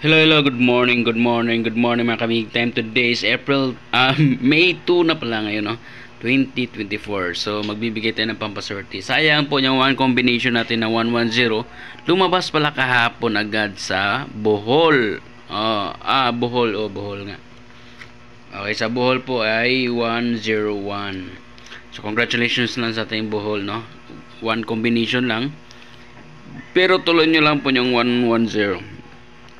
Hello, hello, good morning, good morning, good morning mga kabig time. Today is May 2 na pala ngayon, no? 2024. So, magbibigay tayo ng pampaswerte. Sayang po yung one combination natin na 110. Lumabas pala kahapon agad sa Bohol. Bohol nga. Okay, sa Bohol po ay 101. So, congratulations lang sa ating Bohol, no? One combination lang. Pero tuloy nyo lang po yung 110.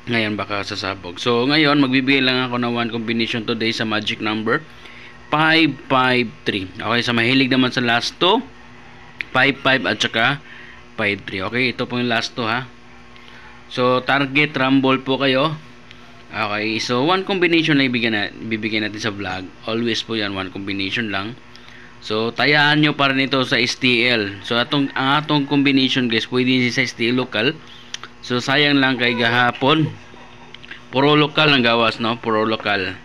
Ngayon baka sasabog. So ngayon magbibigay lang ako ng one combination today sa magic number 553. Okay, sa mahilig naman sa last 2, 55 at saka 53. Okay, ito po yung last 2 ha. So target rumble po kayo. Okay, so one combination lang ibibigay natin sa vlog. Always po yan, one combination lang. So tayaan nyo pa rin ito sa STL. So ang atong combination guys, pwede sa STL local. So sayang lang kay gahapon puro lokal ang gawas, no? Puro lokal.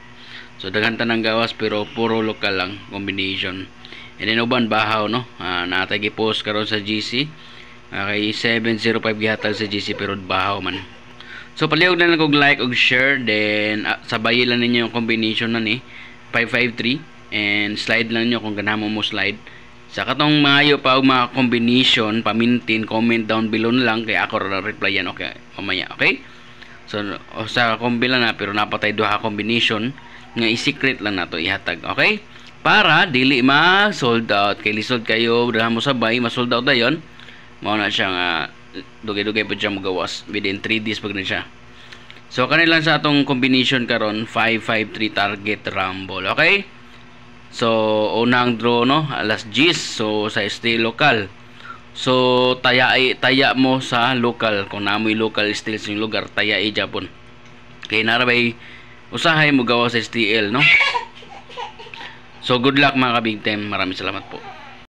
So daghan tanang gawas pero puro lokal lang combination. And then uban bahaw, no? Natay gi-post karon sa GC. Kay 705 gihatag sa GC pero bahaw man. So palihog na lang kog like ug share, then sabayin lang ninyo yung combination na ni 553 and slide lang niyo kung ganamo mo slide. Sa katong maayo pa og mga combination, pamintin, comment down below na lang kay ako ra reply yan, okay mamaya, okay? So sa kombi lang na pero napatay duha combination nga i-secret lang nato ihatag, okay? Para dili ma sold out kay lisod kayo dira mo sabay ma-sold out dayon. Mao na siya nga dugay-dugay pud siya magawas within 3 days pag na siya. So kanilang sa atong combination karon 553 target rumble, okay? So, unang draw, no? Alas 10. So, sa stay local. So, taya mo sa local. Kung namoy local still sa lugar, taya Japon. Kaya narabay, usahay mo gawa sa STL, no? So, good luck mga ka-big time. Maraming salamat po.